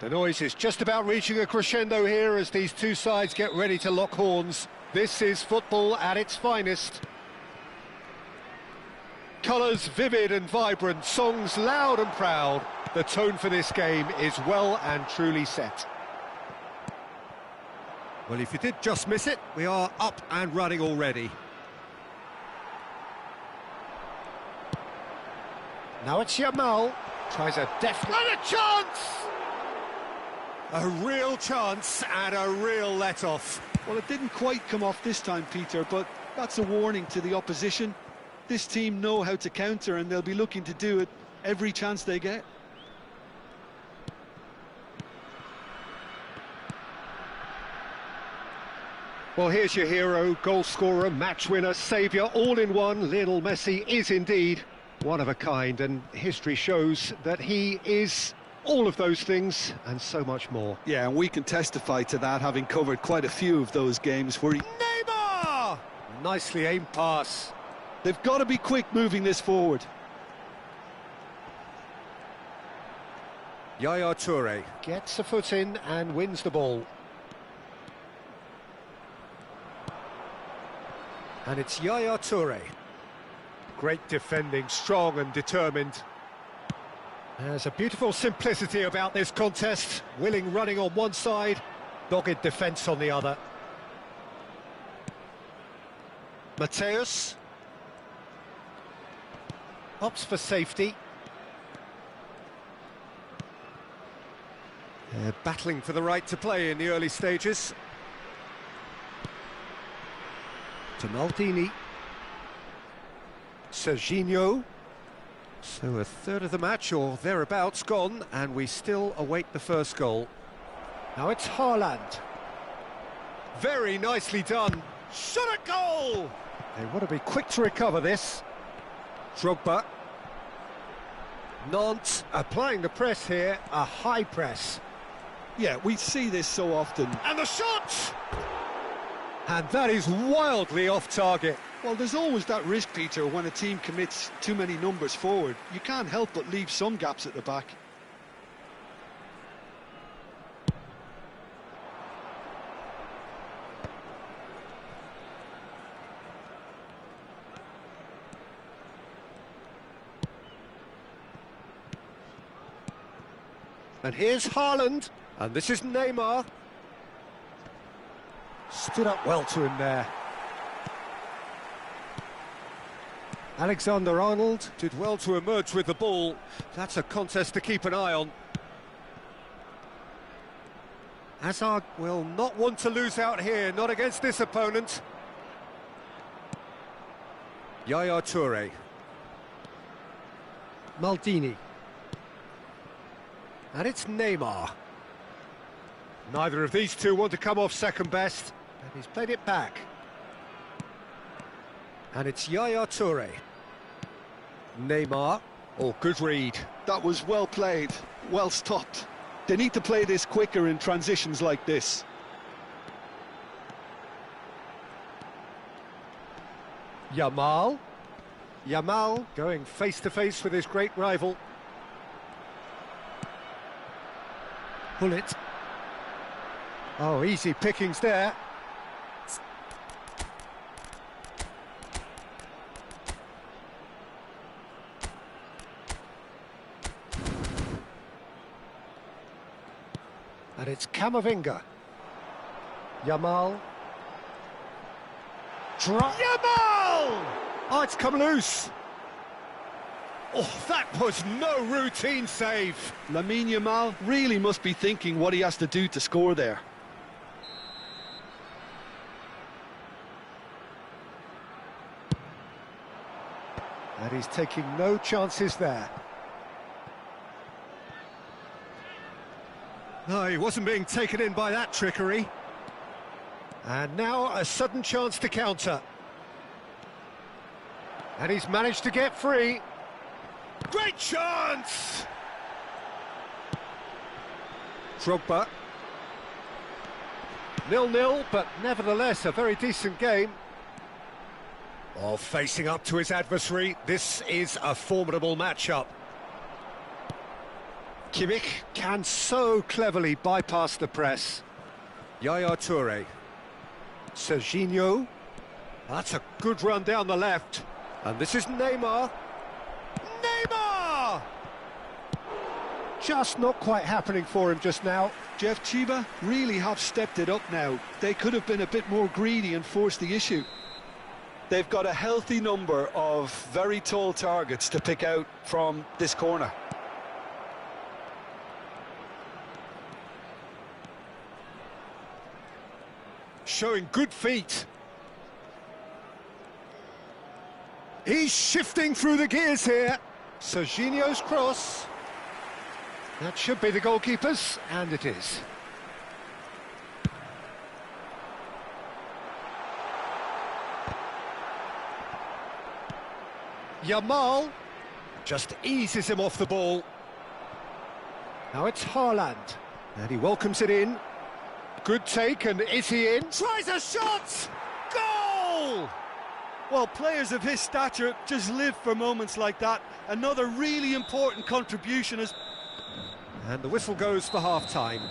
The noise is just about reaching a crescendo here as these two sides get ready to lock horns. This is football at its finest. Colours vivid and vibrant, songs loud and proud. The tone for this game is well and truly set. Well, if you did just miss it, we are up and running already. Now it's Yamal. Tries a deft... And a chance! A real chance and a real let-off. Well, it didn't quite come off this time, Peter, but that's a warning to the opposition. This team know how to counter, and they'll be looking to do it every chance they get. Well, here's your hero, goal scorer, match winner, saviour, all in one. Lionel Messi is indeed one of a kind, and history shows that he is all of those things and so much more. Yeah, and we can testify to that, having covered quite a few of those games where he... Neymar! Nicely aimed pass. They've got to be quick moving this forward. Yaya Toure gets a foot in and wins the ball. And it's Yaya Toure. Great defending, strong and determined. There's a beautiful simplicity about this contest. Willing running on one side, dogged defence on the other. Mateus opts for safety. They're battling for the right to play in the early stages. To Maldini. Serginho. So a third of the match or thereabouts gone, and we still await the first goal. Now it's Haaland. Very nicely done. Shot at goal! They want to be quick to recover this. Drogba. Nantes applying the press here, a high press. Yeah, we see this so often. And the shot! And that is wildly off target. Well, there's always that risk, Peter, when a team commits too many numbers forward. You can't help but leave some gaps at the back. And here's Haaland, and this is Neymar. Stood up well to him there. Alexander-Arnold did well to emerge with the ball. That's a contest to keep an eye on. Hazard will not want to lose out here, not against this opponent. Yaya Toure. Maldini. And it's Neymar. Neither of these two want to come off second best, and he's played it back. And it's Yaya Toure. Neymar. Oh, good read. That was well played, well stopped. They need to play this quicker in transitions like this. Yamal. Yamal going face-to-face with his great rival. Bullet. Oh, easy pickings there. And it's Camavinga. Yamal. Yamal! Oh, it's come loose. Oh, that was no routine save. Lamine Yamal really must be thinking what he has to do to score there. And he's taking no chances there. No, he wasn't being taken in by that trickery. And now a sudden chance to counter. And he's managed to get free. Great chance! Drogba. 0-0, but nevertheless a very decent game. Oh, facing up to his adversary, this is a formidable matchup. Kimmich can so cleverly bypass the press. Yaya Toure. Serginho. That's a good run down the left. And this is Neymar. Neymar! Just not quite happening for him just now. Jeff, Chiba really have stepped it up now. They could have been a bit more greedy and forced the issue. They've got a healthy number of very tall targets to pick out from this corner. Showing good feet. He's shifting through the gears here. Serginho's cross. That should be the goalkeeper's, and it is. Yamal just eases him off the ball. Now it's Haaland, and he welcomes it in. Good take, and is he in? Tries a shot! Goal! Well, players of his stature just live for moments like that. Another really important contribution is... And the whistle goes for half-time.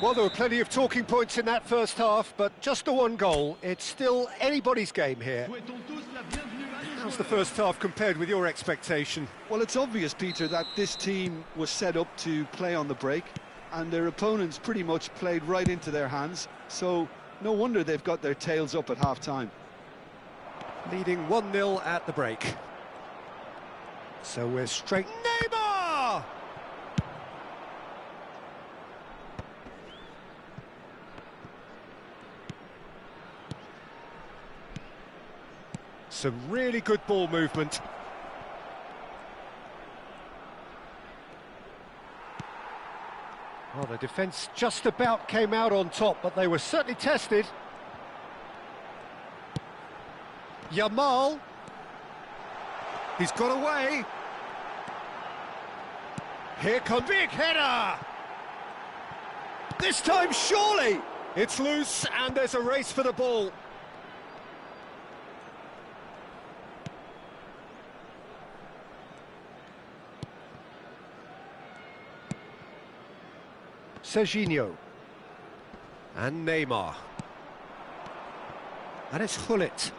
Well, there were plenty of talking points in that first half, but just the one goal. It's still anybody's game here. How's the first half compared with your expectation? Well, it's obvious, Peter, that this team was set up to play on the break, and their opponents pretty much played right into their hands, so no wonder they've got their tails up at half-time. Leading 1-0 at the break. So we're straight... Neymar! Some really good ball movement. Well, the defence just about came out on top, but they were certainly tested. Yamal. He's got away. Here comes big header. This time, surely. It's loose, and there's a race for the ball. Serginho. And Neymar. And it's Hullet.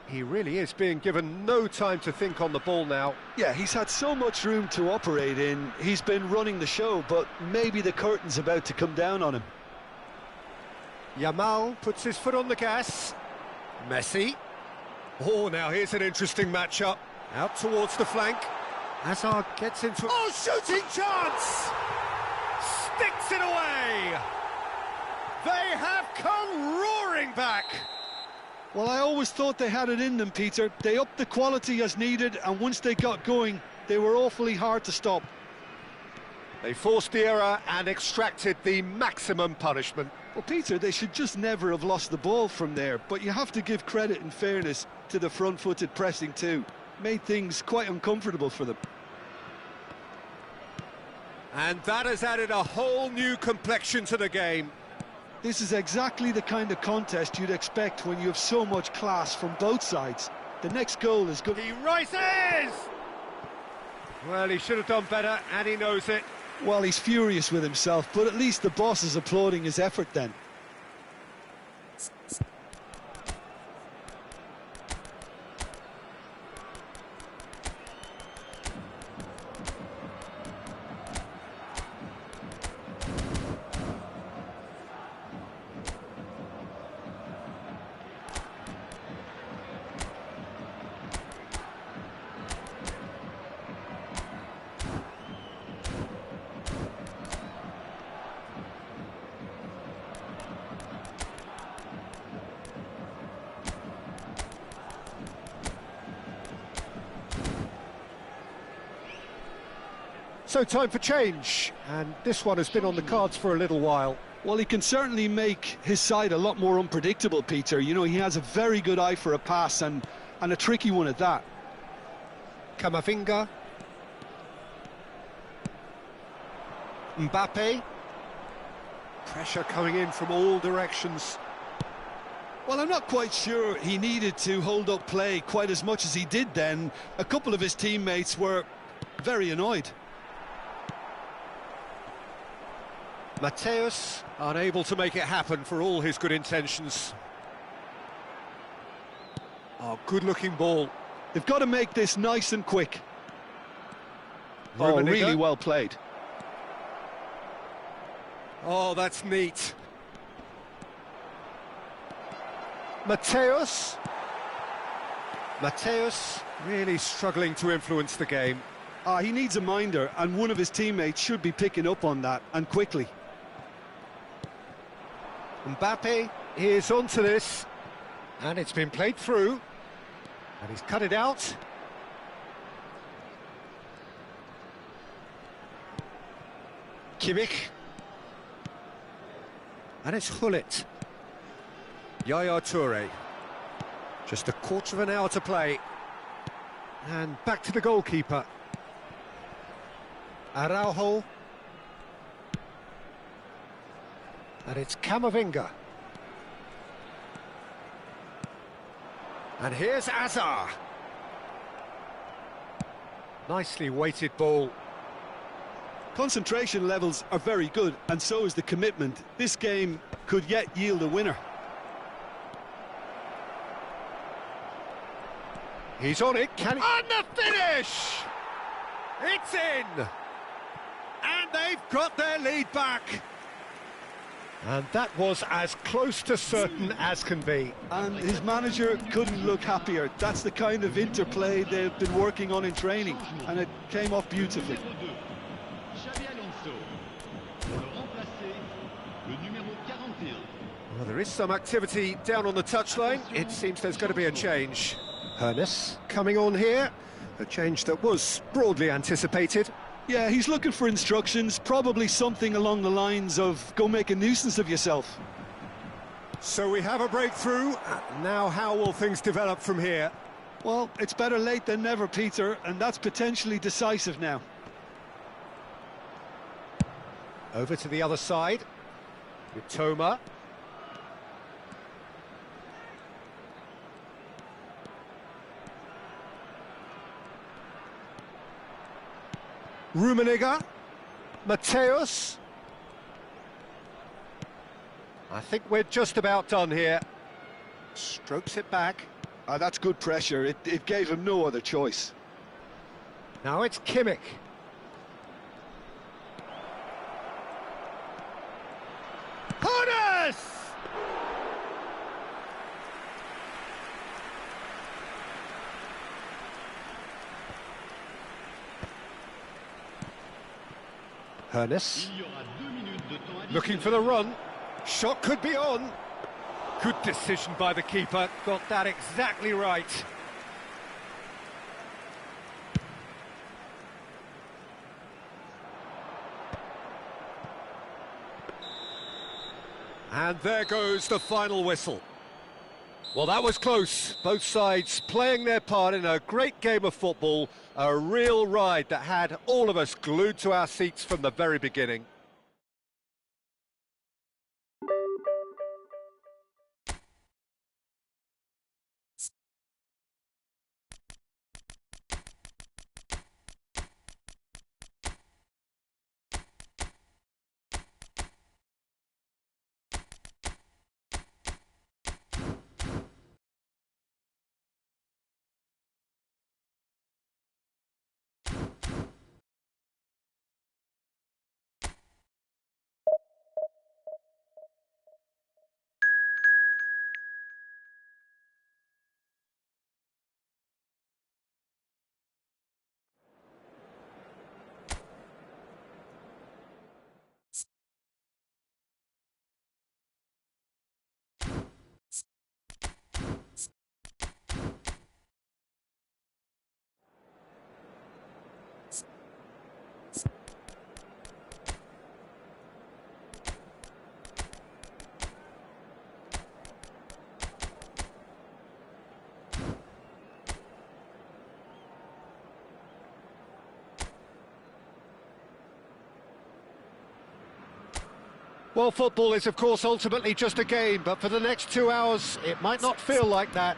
He really is being given no time to think on the ball now. Yeah, he's had so much room to operate in. He's been running the show, but maybe the curtain's about to come down on him. Yamal puts his foot on the gas. Messi. Oh, now here's an interesting matchup. Out towards the flank. Hazard gets into... Oh, shooting chance! Sticks it away! They have come roaring back! Well, I always thought they had it in them, Peter. They upped the quality as needed, and once they got going, they were awfully hard to stop. They forced the error and extracted the maximum punishment. Well, Peter, they should just never have lost the ball from there, but you have to give credit and fairness to the front-footed pressing too. Made things quite uncomfortable for them. And that has added a whole new complexion to the game. This is exactly the kind of contest you'd expect when you have so much class from both sides. The next goal is good. He rises! Well, he should have done better, and he knows it. Well, he's furious with himself, but at least the boss is applauding his effort then. So time for change, and this one has been on the cards for a little while. Well, he can certainly make his side a lot more unpredictable, Peter. You know, he has a very good eye for a pass, and a tricky one at that. Camavinga. Mbappe. Pressure coming in from all directions. Well, I'm not quite sure he needed to hold up play quite as much as he did then. A couple of his teammates were very annoyed. Mateus unable to make it happen for all his good intentions. Oh, good-looking ball. They've got to make this nice and quick. Oh, Rummenigge. really well played. Oh, that's neat. Mateus. Mateus really struggling to influence the game. He needs a minder, and one of his teammates should be picking up on that, and quickly. Mbappe is onto this, and it's been played through, and he's cut it out. Kimmich. And it's Hullet. Yaya Toure. Just a quarter of an hour to play. And back to the goalkeeper. Araujo. And it's Camavinga. And here's Azar. Nicely weighted ball. Concentration levels are very good, and so is the commitment. This game could yet yield a winner. He's on it, can he? On the finish! It's in! And they've got their lead back. And that was as close to certain as can be. And his manager couldn't look happier. That's the kind of interplay they've been working on in training, and it came off beautifully. Well, there is some activity down on the touchline. It seems there's going to be a change. Hernes coming on here. A change that was broadly anticipated. Yeah, he's looking for instructions, probably something along the lines of, go make a nuisance of yourself. So we have a breakthrough. Now how will things develop from here? Well, it's better late than never, Peter, and that's potentially decisive now. Over to the other side. With Toma. Rummenigge, Mateus. I think we're just about done here. Strokes it back. That's good pressure. It gave him no other choice. Now it's Kimmich. Hernes! Hernes. Looking for the run. Shot could be on. Good decision by the keeper. Got that exactly right. And there goes the final whistle. Well, that was close. Both sides playing their part in a great game of football. A real ride that had all of us glued to our seats from the very beginning. Well, football is, of course, ultimately just a game, but for the next 2 hours, it might not feel like that.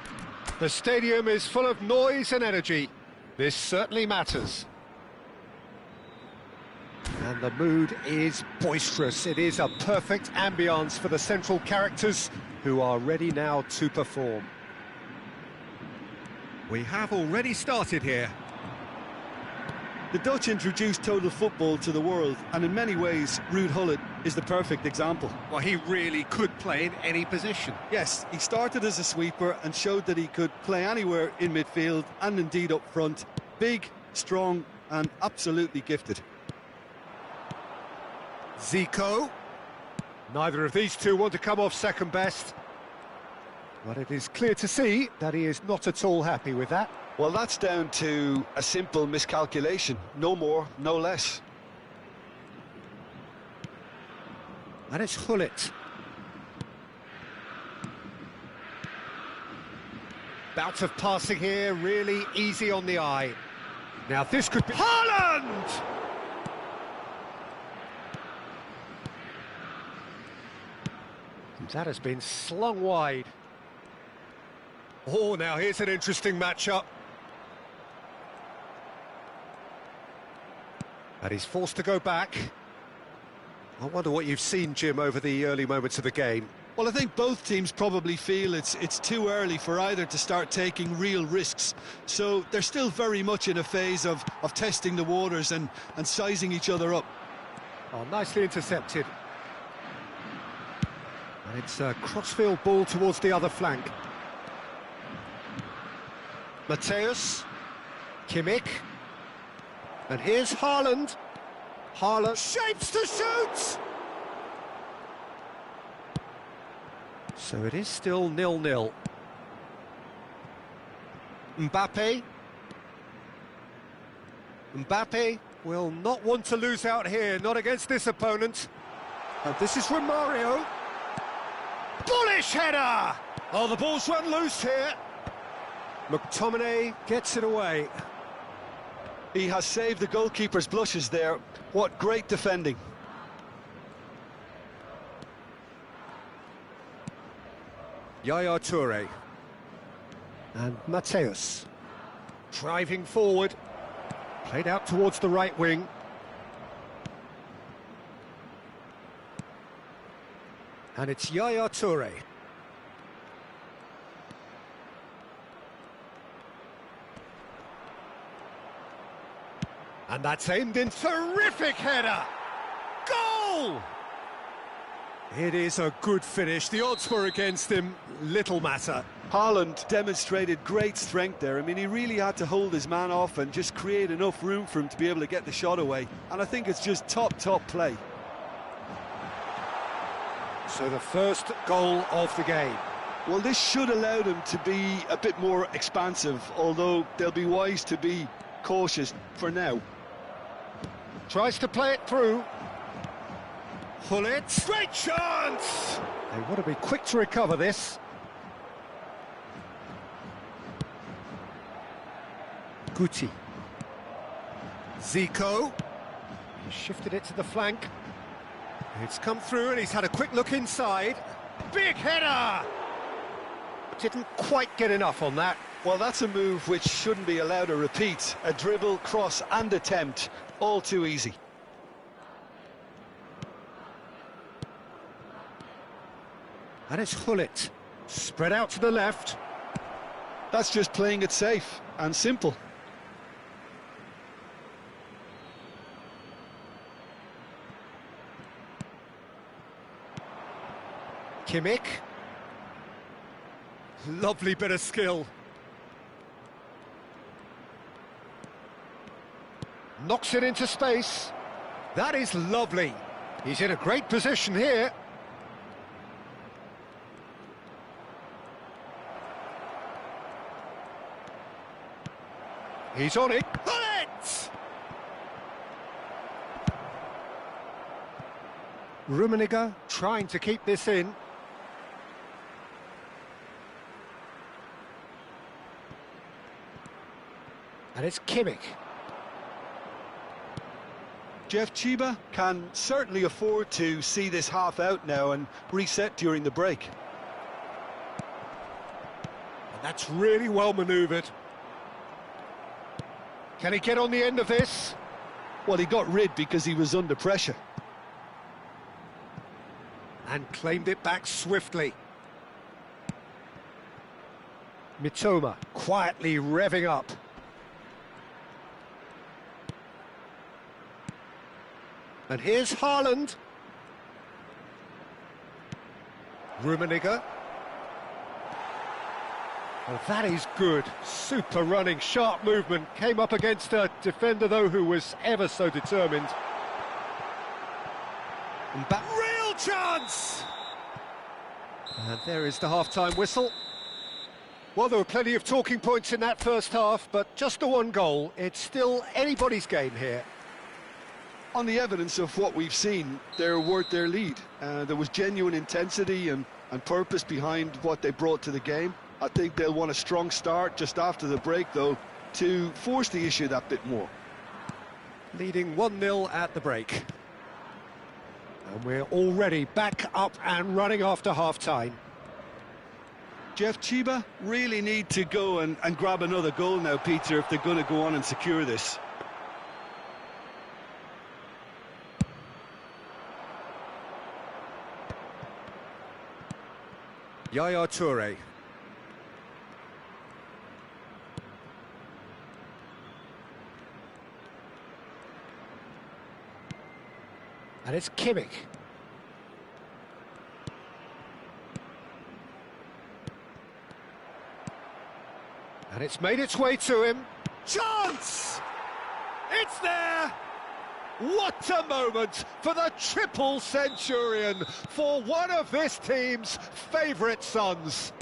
The stadium is full of noise and energy. This certainly matters. And And the mood is boisterous. It is a perfect ambience for the central characters who are ready now to perform. We have already started here. The Dutch introduced total football to the world, and in many ways, Ruud Gullit is the perfect example. Well, he really could play in any position. Yes, he started as a sweeper and showed that he could play anywhere in midfield and indeed up front. Big, strong, and absolutely gifted. Zico. Neither of these two want to come off second best. But it is clear to see that he is not at all happy with that. Well, that's down to a simple miscalculation. No more, no less. And it's Gullit. Bout of passing here, really easy on the eye. Now this could be... Haaland! That has been slung wide. Oh, now here's an interesting matchup. And he's forced to go back. I wonder what you've seen, Jim, over the early moments of the game. Well, I think both teams probably feel it's too early for either to start taking real risks. So they're still very much in a phase of testing the waters and sizing each other up. Oh, nicely intercepted. And it's a crossfield ball towards the other flank. Matthäus, Kimmich, and here's Haaland. Haaland shapes to shoot! So it is still 0-0. Mbappe. Mbappe will not want to lose out here, not against this opponent. And this is Romario. Bullish header! Oh, the ball's run loose here. McTominay gets it away. He has saved the goalkeeper's blushes there. What great defending. Yaya Toure. And Matthäus. Driving forward. Played out towards the right wing. And it's Yaya Toure. And that's aimed in. Terrific header! Goal! It is a good finish. The odds were against him. Little matter. Haaland demonstrated great strength there. I mean, he really had to hold his man off and just create enough room for him to be able to get the shot away. And I think it's just top play. So the first goal of the game. Well, this should allow them to be a bit more expansive, although they'll be wise to be cautious for now. Tries to play it through. Gullit, great chance! They want to be quick to recover this. Guti. Zico. He shifted it to the flank. It's come through and he's had a quick look inside. Big header! Didn't quite get enough on that. Well, that's a move which shouldn't be allowed to repeat. A dribble, cross and attempt, all too easy. And it's Gullit, spread out to the left. That's just playing it safe and simple. Kimmich. Lovely bit of skill. Knocks it into space. That is lovely. He's in a great position here. He's on it. Gullit! Rummenigge trying to keep this in. And it's Kimmich. Jeff Chiba can certainly afford to see this half out now and reset during the break. And that's really well manoeuvred. Can he get on the end of this? Well, he got rid because he was under pressure. And claimed it back swiftly. Mitoma quietly revving up. And here's Haaland. Rummenigge. Oh, that is good. Super running, sharp movement. Came up against a defender, though, who was ever so determined. And back. Real chance! And there is the half-time whistle. Well, there were plenty of talking points in that first half, but just the one goal. It's still anybody's game here. On the evidence of what we've seen, they're worth their lead. There was genuine intensity and purpose behind what they brought to the game. I think they'll want a strong start just after the break, though, to force the issue that bit more. Leading 1-0 at the break. And we're already back up and running after half-time. Jeff, Chiba really need to go and grab another goal now, Peter, if they're going to go on and secure this. Yaya Toure. And it's Kimmich. And it's made its way to him. Chance! It's there! What a moment for the triple centurion, for one of this team's favourite sons.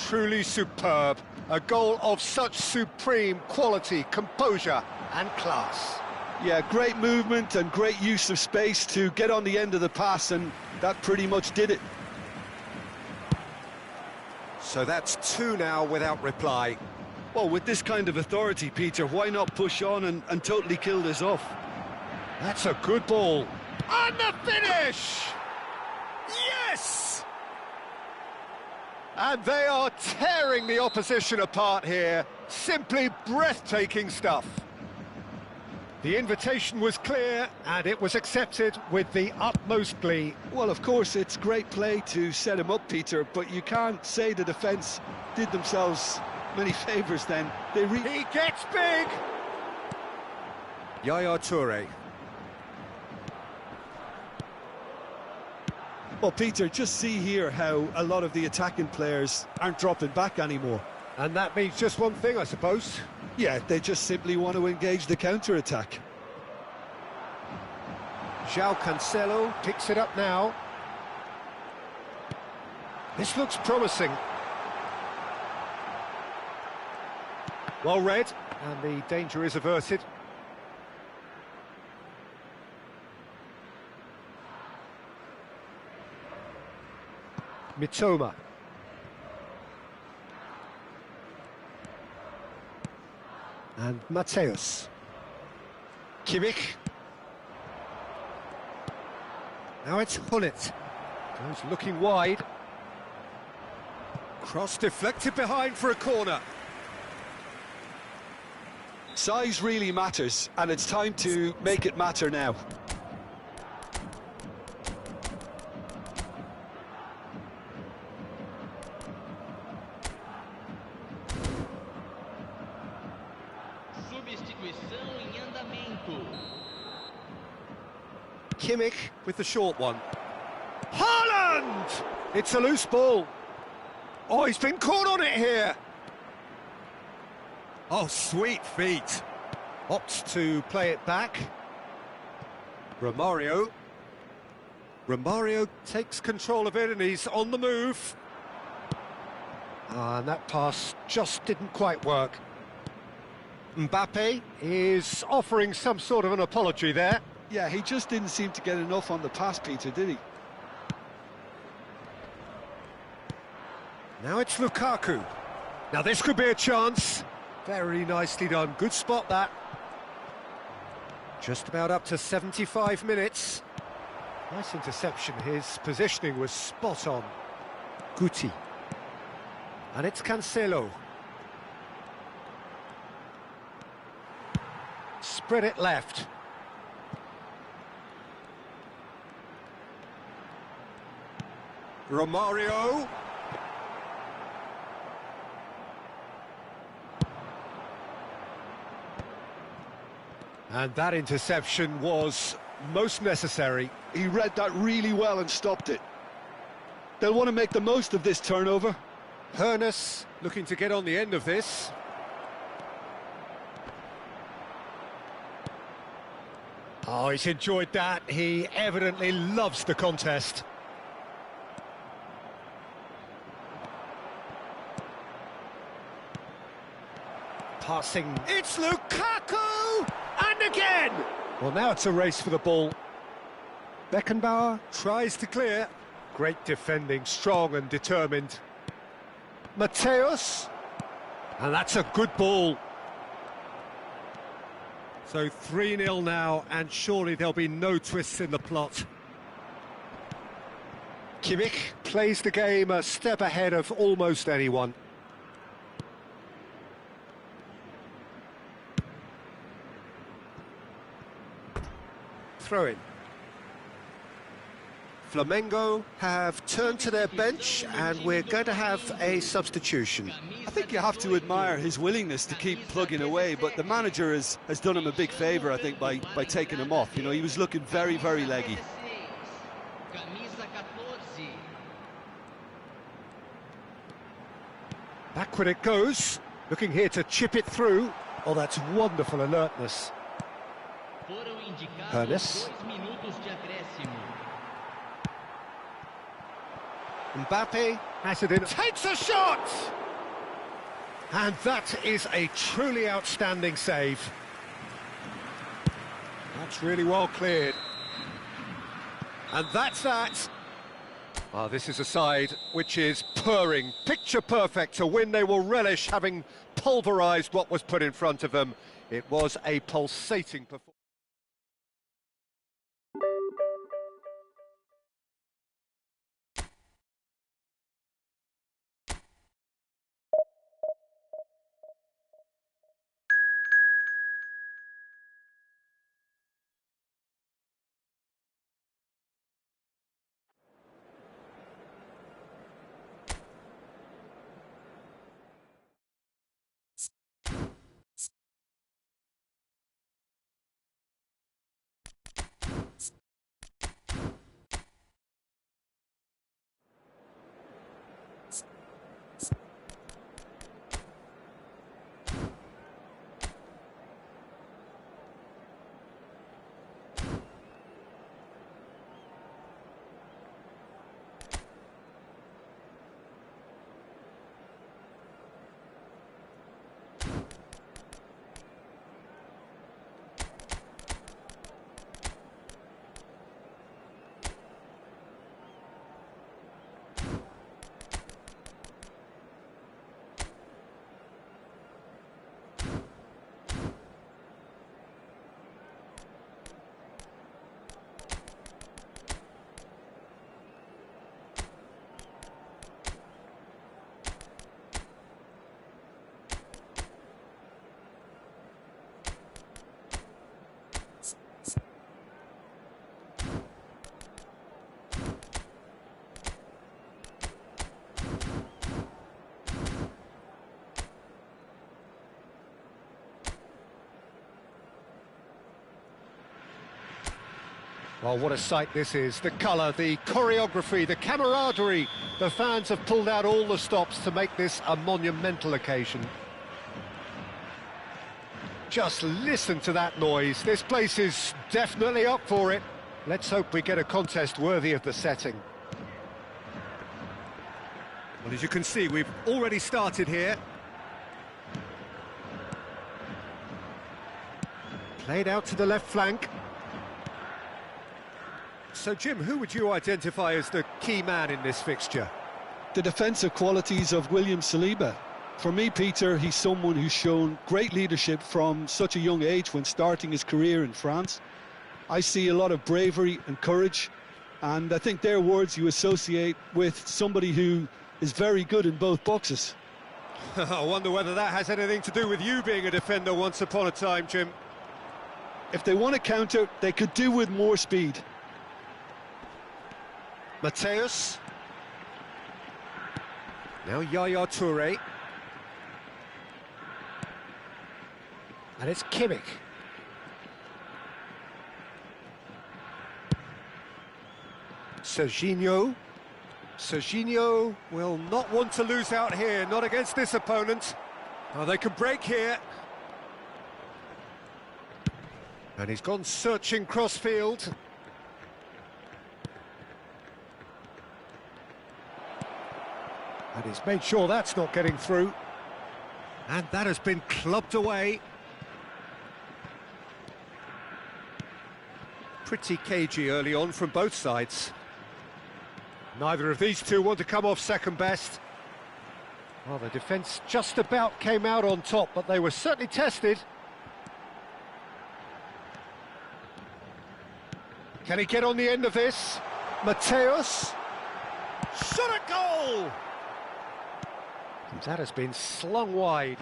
Truly superb. A goal of such supreme quality, composure and class. Yeah, great movement and great use of space to get on the end of the pass, and that pretty much did it. So that's 2 now without reply. Well, with this kind of authority, Peter, why not push on and totally kill this off? That's a good ball. And the finish! Yes! And they are tearing the opposition apart here. Simply breathtaking stuff. The invitation was clear, and it was accepted with the utmost glee. Well, of course, it's great play to set him up, Peter, but you can't say the defence did themselves many favours then. He gets big! Yaya Toure. Well, Peter, just see here how a lot of the attacking players aren't dropping back anymore. And that means just one thing, I suppose. Yeah, they just simply want to engage the counter-attack. João Cancelo picks it up now. This looks promising. Well read, and the danger is averted. Mitoma. And Mateus. Kimmich. Now it's Hullet. Goes looking wide. Cross deflected behind for a corner. Size really matters, and it's time to make it matter now. Kimmich with the short one. Haaland! It's a loose ball. Oh, he's been caught on it here. Oh, sweet feet. Opts to play it back. Romario. Romario takes control of it and he's on the move. And that pass just didn't quite work. Mbappe is offering some sort of an apology there. Yeah, he just didn't seem to get enough on the pass, Peter, did he? Now it's Lukaku. Now this could be a chance. Very nicely done. Good spot, that. Just about up to 75 minutes. Nice interception. His positioning was spot on. Guti. And it's Cancelo. Spread it left. Romario. And that interception was most necessary. He read that really well and stopped it. They'll want to make the most of this turnover. Hernus looking to get on the end of this. Oh, he's enjoyed that. He evidently loves the contest. Passing. It's Lukaku! And again! Well, now it's a race for the ball. Beckenbauer tries to clear. Great defending, strong and determined. Mateus. And that's a good ball. So 3-0 now, and surely there'll be no twists in the plot. Kimmich plays the game a step ahead of almost anyone. Throw in. Flamengo have turned to their bench, and we're going to have a substitution. I think you have to admire his willingness to keep plugging away, but the manager has done him a big favour, I think, by taking him off. You know, he was looking very, very leggy. Backward it goes, looking here to chip it through. Oh, that's wonderful alertness. Hernus. Mbappe has it in, takes a shot! And that is a truly outstanding save. That's really well cleared. And that's that. Well, this is a side which is purring, picture perfect, a win they will relish, having pulverised what was put in front of them. It was a pulsating performance. Well, what a sight this is. The colour, the choreography, the camaraderie. The fans have pulled out all the stops to make this a monumental occasion. Just listen to that noise. This place is definitely up for it. Let's hope we get a contest worthy of the setting. Well, as you can see, we've already started here. Played out to the left flank. So, Jim, who would you identify as the key man in this fixture? The defensive qualities of William Saliba. For me, Peter, he's someone who's shown great leadership from such a young age when starting his career in France. I see a lot of bravery and courage, and I think they're words you associate with somebody who is very good in both boxes. I wonder whether that has anything to do with you being a defender once upon a time, Jim. If they want to counter, they could do with more speed. Mateus. Now Yaya Toure. And it's Kimmich. Serginho. Serginho will not want to lose out here, not against this opponent. Oh, they can break here. And he's gone searching crossfield. And he's made sure that's not getting through. And that has been clubbed away. Pretty cagey early on from both sides. Neither of these two want to come off second best. Well, the defence just about came out on top, but they were certainly tested. Can he get on the end of this? Mateus. Shot a goal! That has been slung wide.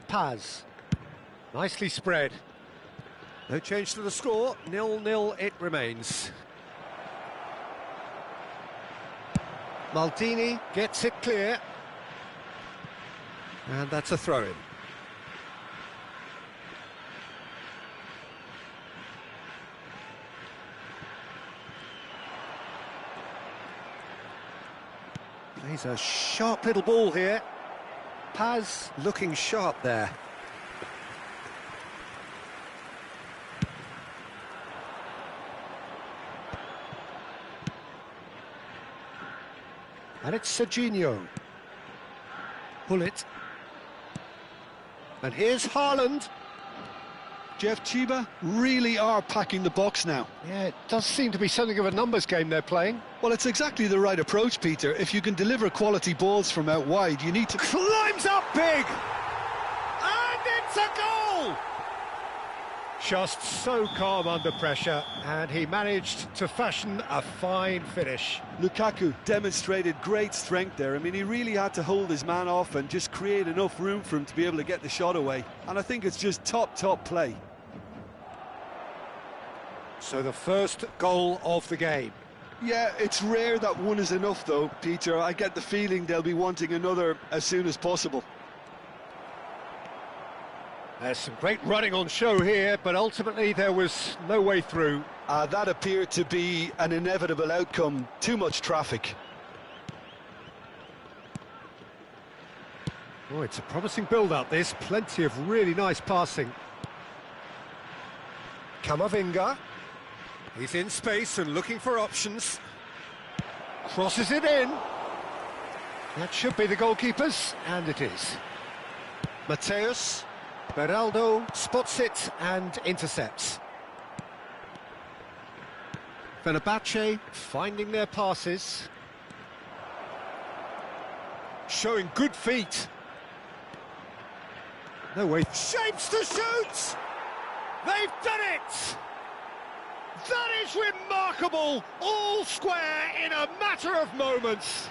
Paz. Nicely spread. No change to the score, 0-0 it remains. Maldini gets it clear. And that's a throw-in. Plays a sharp little ball here. Paz looking sharp there. And it's Serginho. Pull it. And here's Haaland. Jeff, Chiba really are packing the box now. Yeah, it does seem to be something of a numbers game they're playing. Well, it's exactly the right approach, Peter. If you can deliver quality balls from out wide, you need to... Climbs up big! And it's a goal! Just so calm under pressure, and he managed to fashion a fine finish. Lukaku demonstrated great strength there. I mean, he really had to hold his man off and just create enough room for him to be able to get the shot away. And I think it's just top play. So the first goal of the game. Yeah, it's rare that one is enough, though, Peter. I get the feeling they'll be wanting another as soon as possible. There's some great running on show here, but ultimately there was no way through. That appeared to be an inevitable outcome. Too much traffic. Oh, it's a promising build-up, this. Plenty of really nice passing. Camavinga. He's in space and looking for options. Crosses it in. That should be the goalkeeper's, and it is. Mateus. Beraldo spots it and intercepts. Fenerbahce finding their passes. Showing good feet. No way. Shapes to shoot! They've done it! That is remarkable! All square in a matter of moments.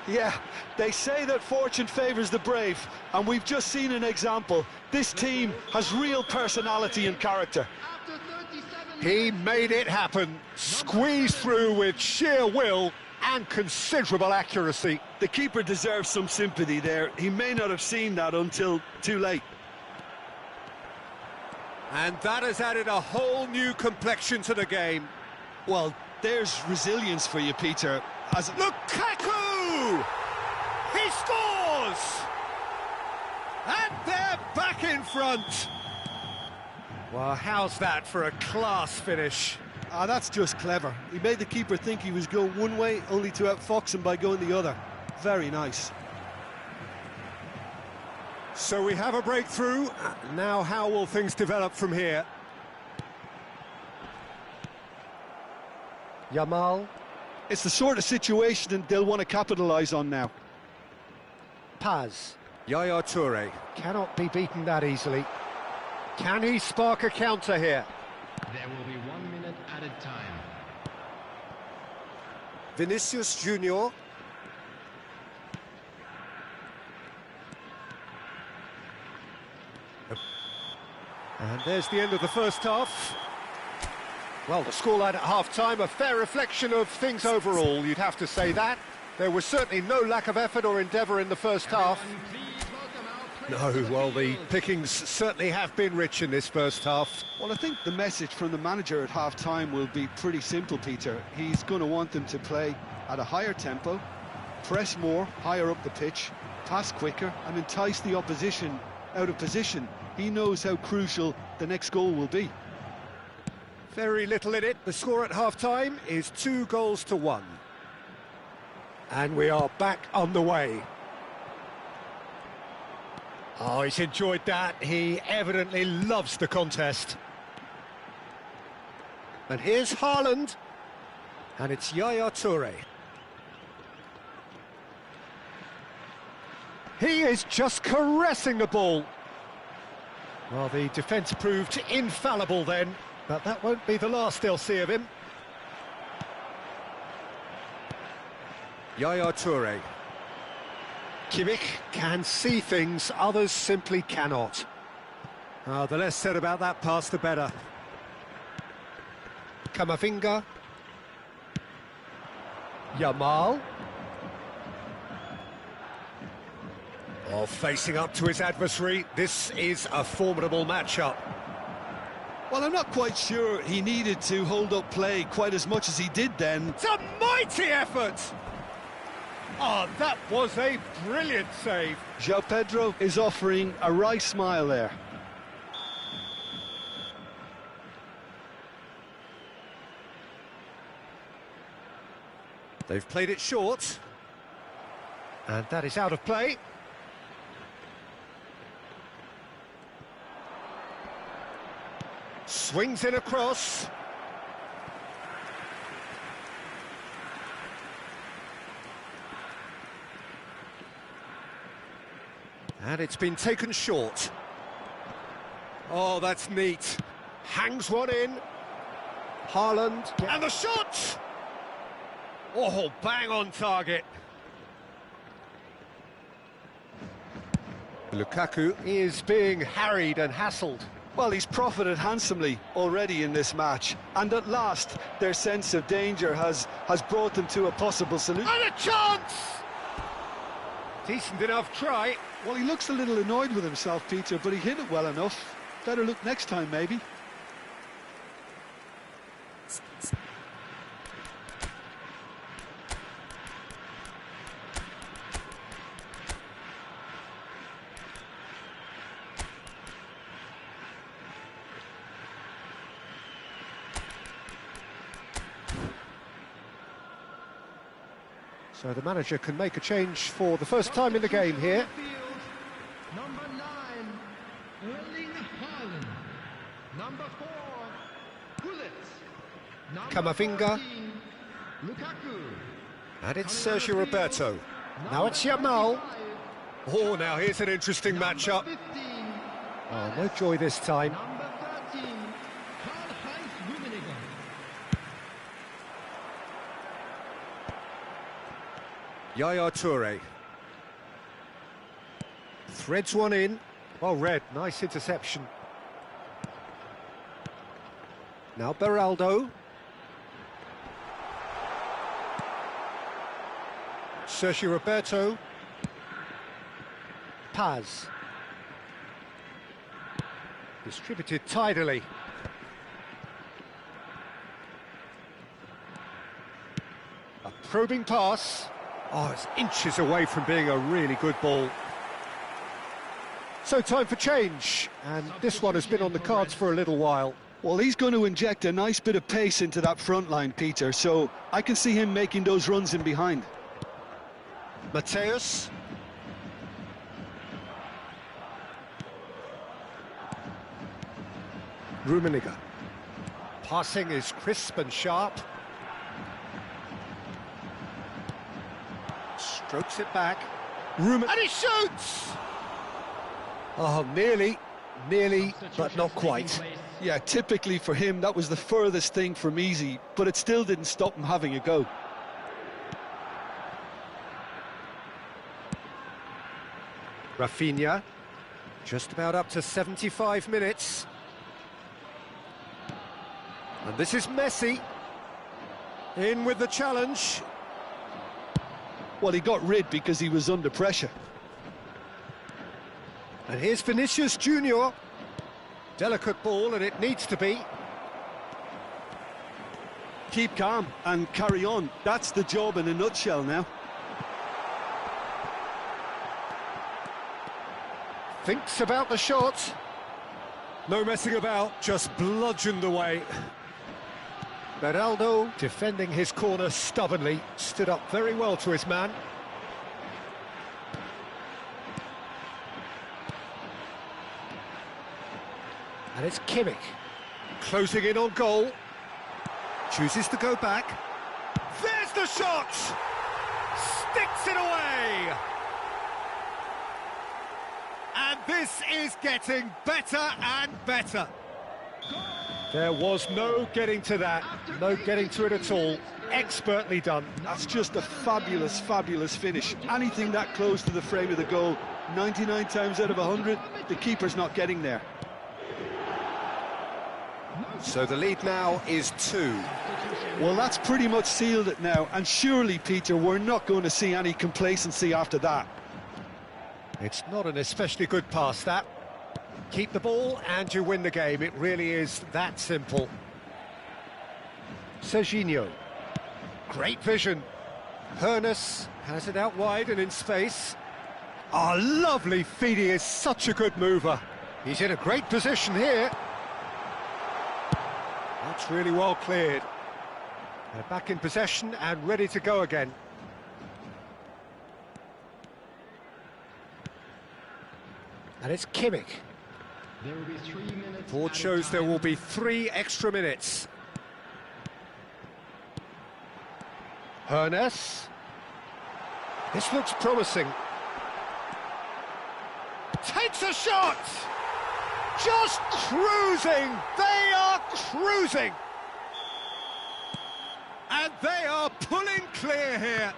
Yeah, they say that fortune favours the brave, and we've just seen an example. This team has real personality and character. He made it happen, squeezed through with sheer will and considerable accuracy. The keeper deserves some sympathy there. He may not have seen that until too late. And that has added a whole new complexion to the game. Well, there's resilience for you, Peter. Lukaku! He scores! And they're back in front. Well, how's that for a class finish? That's just clever. He made the keeper think he was going one way, only to outfox him by going the other. Very nice. So we have a breakthrough. Now how will things develop from here? Yamal. It's the sort of situation they'll want to capitalise on now. Paz. Yaya Toure. Cannot be beaten that easily. Can he spark a counter here? There will be 1 minute added time. Vinicius Junior. And there's the end of the first half. Well, the scoreline at half-time, a fair reflection of things overall, you'd have to say that. There was certainly no lack of effort or endeavour in the first half. No, well, the pickings certainly have been rich in this first half. Well, I think the message from the manager at half-time will be pretty simple, Peter. He's going to want them to play at a higher tempo, press more, higher up the pitch, pass quicker, and entice the opposition out of position. He knows how crucial the next goal will be. Very little in it. The score at half-time is 2-1. And we are back on the way. Oh, he's enjoyed that. He evidently loves the contest. And here's Haaland. And it's Yaya Toure. He is just caressing the ball. Well, the defence proved infallible then, but that won't be the last they'll see of him. Yaya Toure. Kimmich can see things others simply cannot. The less said about that pass, the better. Kamavinga. Yamal. Oh, facing up to his adversary, this is a formidable matchup. Well, I'm not quite sure he needed to hold up play quite as much as he did then. It's a mighty effort! Oh, that was a brilliant save. João Pedro is offering a wry smile there. They've played it short. And that is out of play. Swings in across. And it's been taken short. Oh, that's neat. Hangs one in. Haaland. And the shot! Oh, bang on target. Lukaku is being harried and hassled. Well, he's profited handsomely already in this match. And at last, their sense of danger has brought them to a possible solution. And a chance! Decent enough try. Well, he looks a little annoyed with himself, Peter, but he hit it well enough. Better look next time, maybe. So the manager can make a change for the first time in the game here. Number 9, Erling Haaland. Number 4, Gullit. Kamavinga. 13, Lukaku. And it's Sergio Roberto. Now it's Yamal. Oh, now here's an interesting matchup. 15, Oh, no joy this time. number 13, Karl-Heinz Rummenigge. Yaya Toure. Threads one in. Well read, nice interception. Now Beraldo. Sergio Roberto. Paz. Distributed tidily. A probing pass. Oh, it's inches away from being a really good ball. So time for change, and this one has been on the cards for a little while. Well, he's going to inject a nice bit of pace into that front line, Peter, so I can see him making those runs in behind. Mateus. Rummenigge. Passing is crisp and sharp. Strokes it back. And he shoots! Oh, nearly, but not quite. Yeah, typically for him, that was the furthest thing from easy, but it still didn't stop him having a go. Rafinha, just about up to 75 minutes. And this is Messi. In with the challenge. Well, he got rid because he was under pressure. And here's Vinicius Junior. Delicate ball, and it needs to be. Keep calm and carry on. That's the job in a nutshell now. Thinks about the shot. No messing about, just bludgeoned away. Beraldo defending his corner stubbornly, stood up very well to his man. And it's Kimmich, closing in on goal. Chooses to go back. There's the shot! Sticks it away! And this is getting better and better. There was no getting to that, no getting to it at all. Expertly done. That's just a fabulous, fabulous finish. Anything that close to the frame of the goal, 99 times out of 100, the keeper's not getting there. So the lead now is 2. Well, that's pretty much sealed it now, and surely, Peter, we're not going to see any complacency after that. It's not an especially good pass, that. Keep the ball and you win the game. It really is that simple. Serginho. Great vision. Hernus has it out wide and in space. Ah, lovely feed. He is such a good mover. He's in a great position here. That's really well cleared. They're back in possession and ready to go again. And it's Kimmich. There will be 3 minutes. Board shows there will be 3 extra minutes. Hernus. This looks promising. Takes a shot! Just cruising! They are cruising! And they are pulling clear here.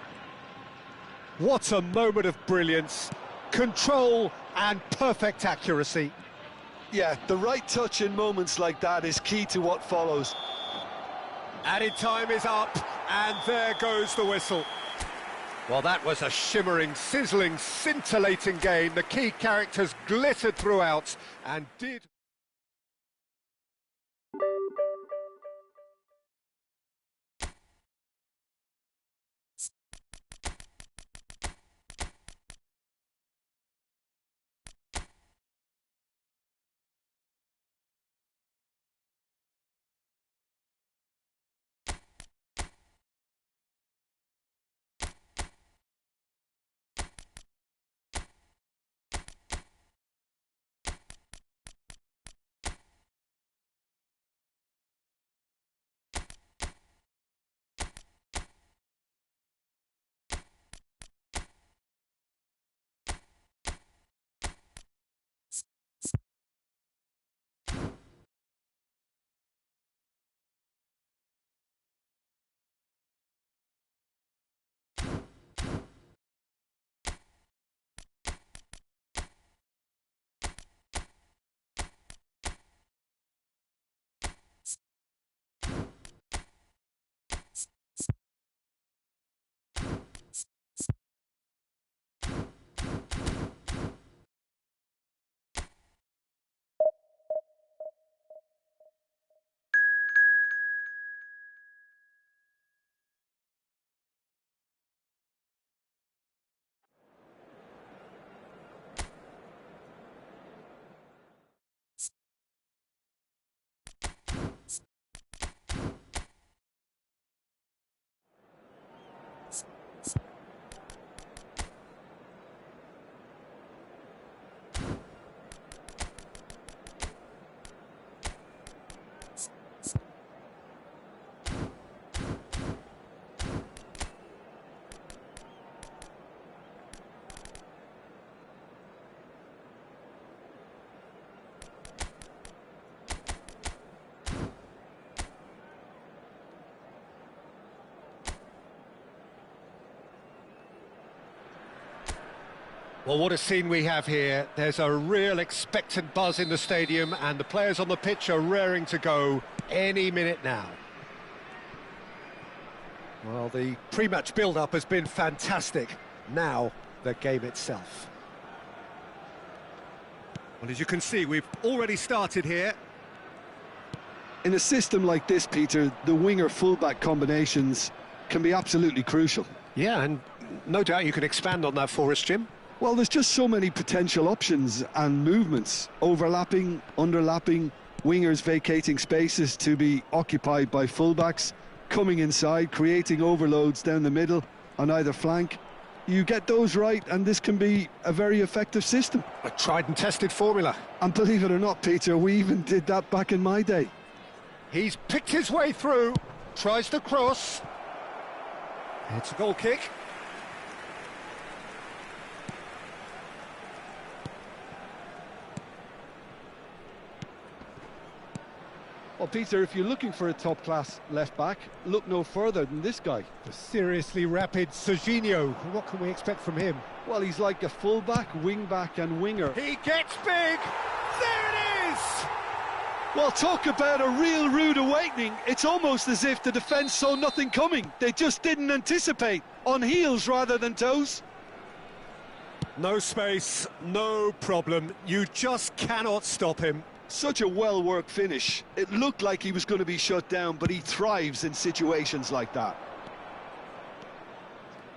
What a moment of brilliance. Control and perfect accuracy. Yeah, the right touch in moments like that is key to what follows. Added time is up, and there goes the whistle. Well, that was a shimmering, sizzling, scintillating game. The key characters glittered throughout and did... Well, what a scene we have here. There's a real expectant buzz in the stadium, and the players on the pitch are raring to go any minute now. Well, the pre-match build-up has been fantastic. Now, the game itself. Well, as you can see, we've already started here. In a system like this, Peter, the winger-fullback combinations can be absolutely crucial. Yeah, and no doubt you can expand on that for us, Jim. Well, there's just so many potential options and movements. Overlapping, underlapping, wingers vacating spaces to be occupied by fullbacks, coming inside, creating overloads down the middle on either flank. You get those right, and this can be a very effective system. A tried and tested formula. And believe it or not, Peter, we even did that back in my day. He's picked his way through, tries the cross. It's a goal kick. Well, Peter, if you're looking for a top-class left-back, look no further than this guy. The seriously rapid Serginho. What can we expect from him? Well, he's like a full-back, wing-back and winger. He gets big! There it is! Well, talk about a real rude awakening. It's almost as if the defence saw nothing coming. They just didn't anticipate. On heels rather than toes. No space, no problem. You just cannot stop him. Such a well-worked finish. It looked like he was going to be shut down, but he thrives in situations like that.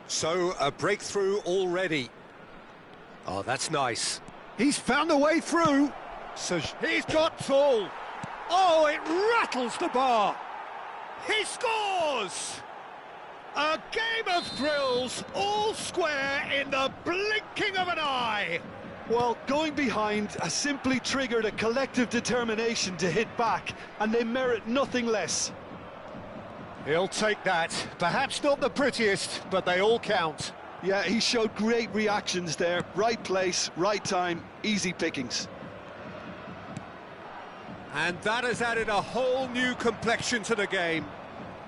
So, a breakthrough already. Oh, that's nice. He's found a way through. So he's got tall. Oh, it rattles the bar. He scores! A game of thrills, all square in the blinking of an eye. Well, going behind has simply triggered a collective determination to hit back, and they merit nothing less. He'll take that. Perhaps not the prettiest, but they all count. Yeah, he showed great reactions there. Right place, right time, easy pickings. And that has added a whole new complexion to the game.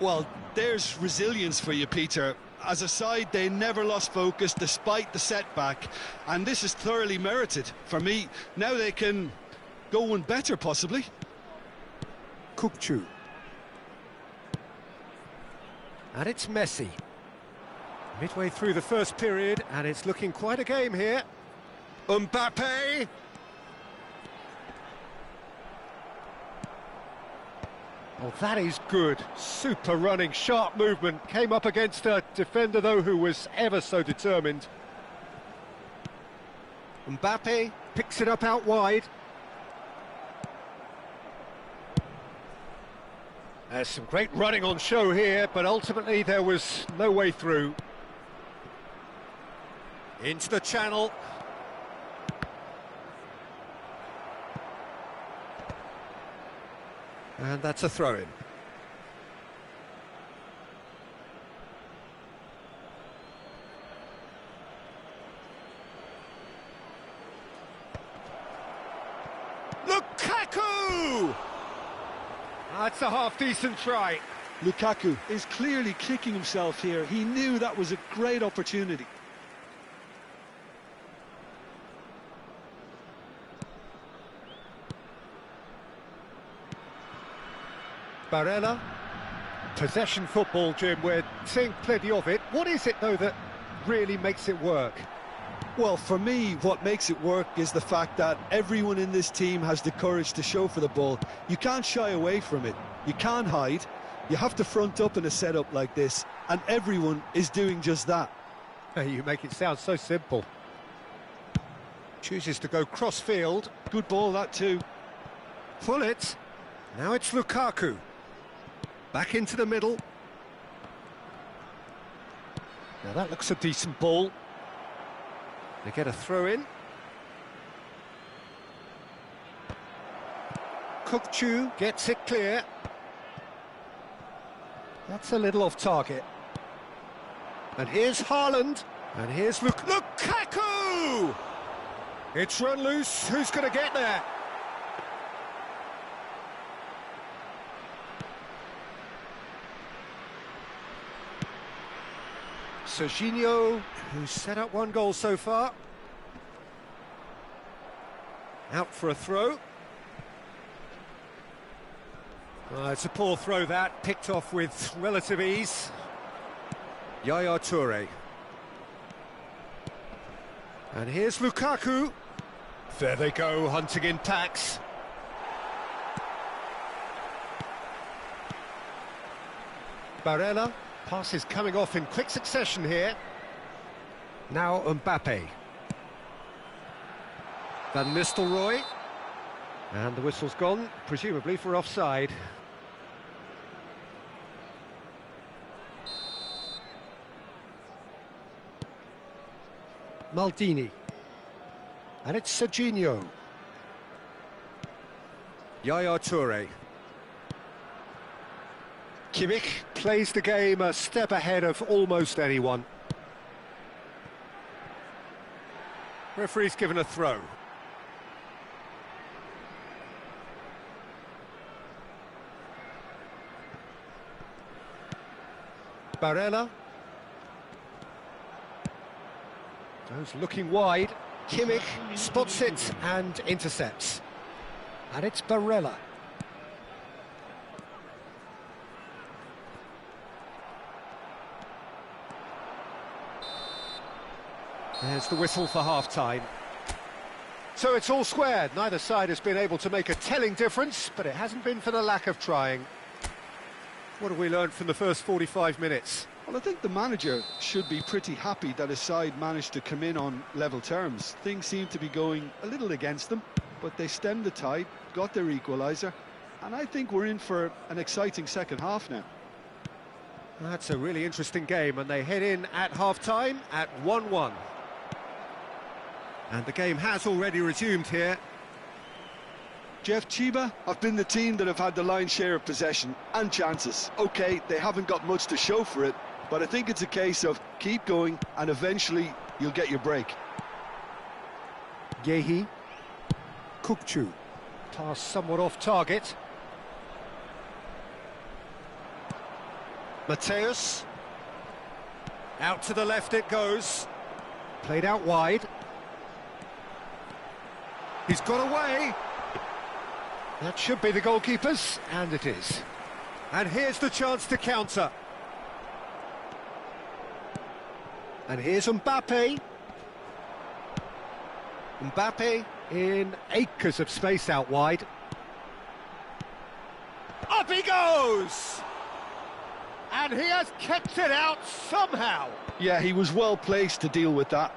Well, there's resilience for you, Peter. As a side, they never lost focus despite the setback, and this is thoroughly merited. For me, now they can go one better, possibly. Kukçu. And it's Messi. Midway through the first period, and it's looking quite a game here. Mbappe! Oh, that is good. Super running, sharp movement. Came up against a defender, though, who was ever so determined. Mbappe picks it up out wide. There's some great running on show here, but ultimately there was no way through. Into the channel. And that's a throw-in. Lukaku! That's a half-decent try. Lukaku is clearly kicking himself here. He knew that was a great opportunity. Barella. Possession football, Jim, we're seeing plenty of it. What is it, though, that really makes it work? Well, for me, what makes it work is the fact that everyone in this team has the courage to show for the ball. You can't shy away from it. You can't hide. You have to front up in a setup like this, and everyone is doing just that. You make it sound so simple. Chooses to go cross-field. Good ball, that too. Pull it. Now it's Lukaku. Back into the middle. Now that looks a decent ball. They get a throw in. Kukçu gets it clear. That's a little off target. And here's Haaland. And here's Lukaku! It's run loose. Who's going to get there? Serginho, who's set up one goal so far. Out for a throw. It's a poor throw that, picked off with relative ease. Yaya Toure. And here's Lukaku. There they go, hunting in packs. Barella, passes coming off in quick succession here. Now Mbappe. Van Nistelrooy. And the whistle's gone, presumably for offside. Maldini. And it's Serginho. Yaya Toure. Kimmich plays the game a step ahead of almost anyone. Referee's given a throw. Barella. Goes looking wide. Kimmich spots it and intercepts. And it's Barella. There's the whistle for half-time. So it's all squared. Neither side has been able to make a telling difference, but it hasn't been for the lack of trying. What have we learned from the first 45 minutes? Well, I think the manager should be pretty happy that his side managed to come in on level terms. Things seem to be going a little against them, but they stemmed the tide, got their equaliser, and I think we're in for an exciting second half now. That's a really interesting game, and they head in at half-time at 1-1. And the game has already resumed here. Jeff, Chiba have been the team that have had the lion's share of possession and chances. OK, they haven't got much to show for it, but I think it's a case of keep going and eventually you'll get your break. Yehi. Kukcu. Pass somewhat off target. Mateus. Out to the left it goes. Played out wide. He's got away. That should be the goalkeeper's, and it is. And here's the chance to counter. And here's Mbappe. Mbappe in acres of space out wide. Up he goes! And he has kept it out somehow. Yeah, he was well placed to deal with that.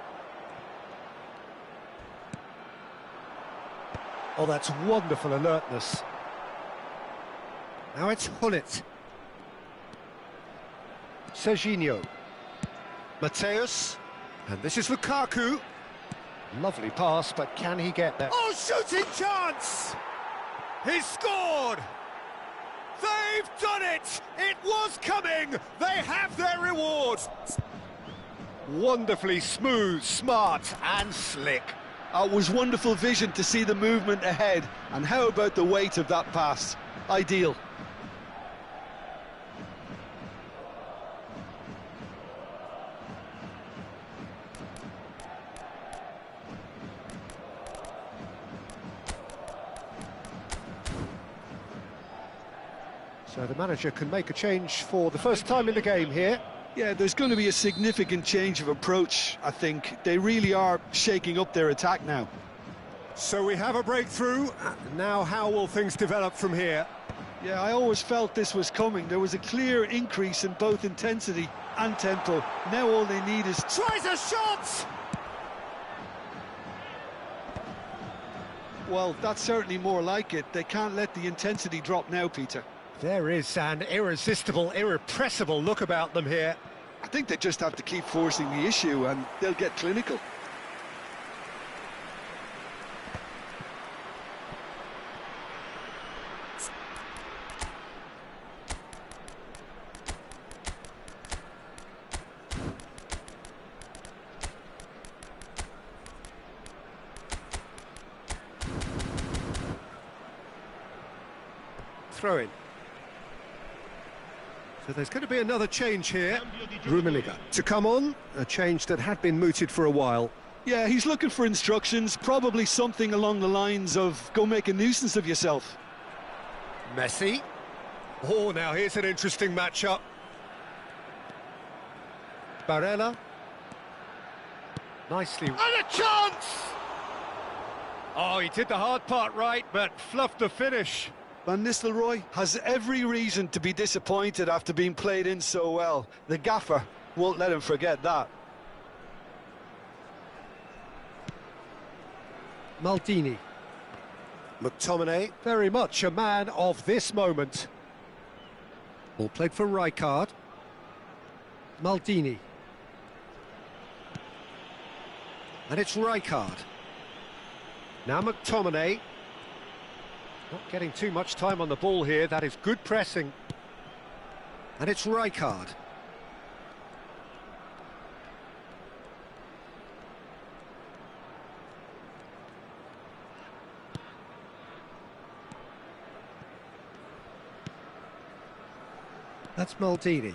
Oh, that's wonderful alertness. Now it's Hullet. Serginho. Mateus. And this is Lukaku. Lovely pass, but can he get there? Oh, shooting chance! He's scored! They've done it! It was coming! They have their reward! Wonderfully smooth, smart and slick. It was wonderful vision to see the movement ahead, and how about the weight of that pass? Ideal. So the manager can make a change for the first time in the game here. Yeah, there's going to be a significant change of approach, I think. They really are shaking up their attack now. So we have a breakthrough. Now how will things develop from here? Yeah, I always felt this was coming. There was a clear increase in both intensity and tempo. Now all they need is... Tries a shot! Well, that's certainly more like it. They can't let the intensity drop now, Peter. There is an irresistible, irrepressible look about them here. I think they just have to keep forcing the issue and they'll get clinical. Throw in. So there's going to be another change here. Rummenigge to come on, a change that had been mooted for a while. Yeah, he's looking for instructions, probably something along the lines of go make a nuisance of yourself. Messi. Oh, now here's an interesting matchup. Barella. Nicely. And a chance! Oh, he did the hard part right, but fluffed the finish. Van Nistelrooy has every reason to be disappointed after being played in so well. The gaffer won't let him forget that. Maldini. McTominay, very much a man of this moment. Ball played for Rijkaard. Maldini. And it's Rijkaard. Now McTominay. Not getting too much time on the ball here. That is good pressing. And it's Rijkaard. That's Maldini.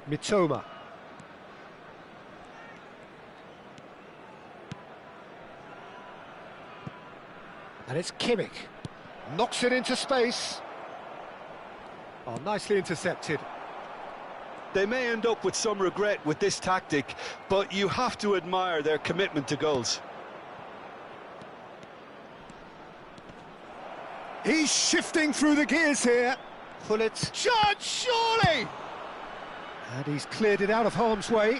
Mitoma. And it's Kimmich. Knocks it into space. Oh, nicely intercepted. They may end up with some regret with this tactic, but you have to admire their commitment to goals. He's shifting through the gears here. Pullet. Chance, surely! And he's cleared it out of harm's way.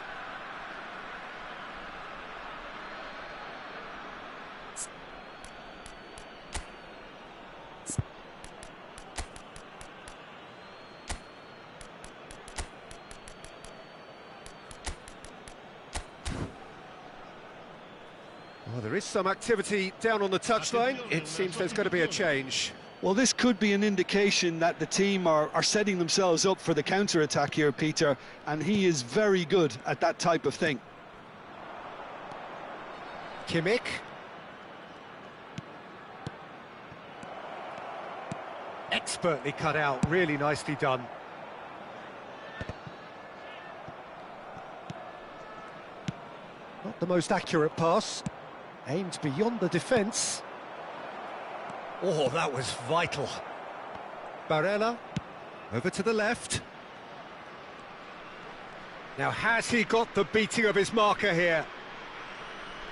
Well, there is some activity down on the touchline. It seems there's going to be a change. Well, this could be an indication that the team are setting themselves up for the counter-attack here, Peter, and he is very good at that type of thing. Kimmich. Expertly cut out, really nicely done. Not the most accurate pass. Aimed beyond the defence. Oh, that was vital. Barella, over to the left. Now, has he got the beating of his marker here?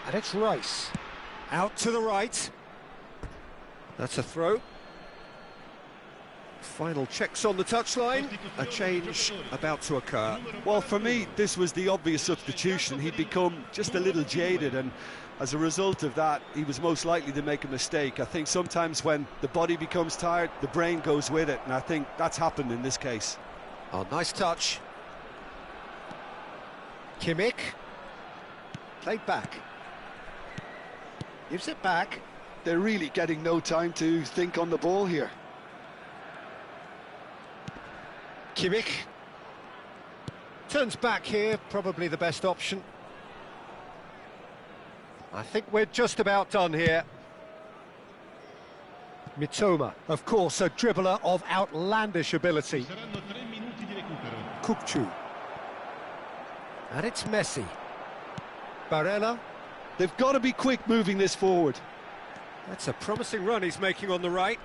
And it's Rice. Out to the right. That's a throw. Final checks on the touchline. A change about to occur. Well, for me, this was the obvious substitution. He'd become just a little jaded, and as a result of that, he was most likely to make a mistake. I think sometimes when the body becomes tired, the brain goes with it, and I think that's happened in this case. Oh, nice touch. Kimmich. Played back. Gives it back. They're really getting no time to think on the ball here. Kimmich. Turns back here, probably the best option. I think we're just about done here. Mitoma, of course, a dribbler of outlandish ability. Kukçu. And it's Messi. Barella. They've got to be quick moving this forward. That's a promising run he's making on the right.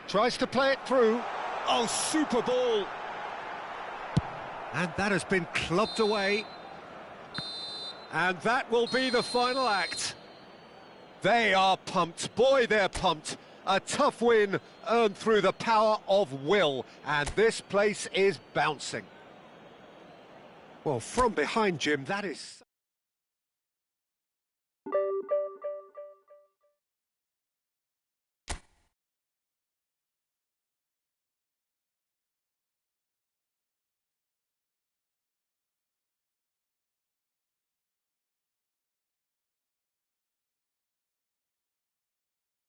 Tries to play it through. Oh, super ball. And that has been clubbed away. And that will be the final act. They are pumped. Boy, they're pumped. A tough win earned through the power of will. And this place is bouncing. Well, from behind, Jim, that is...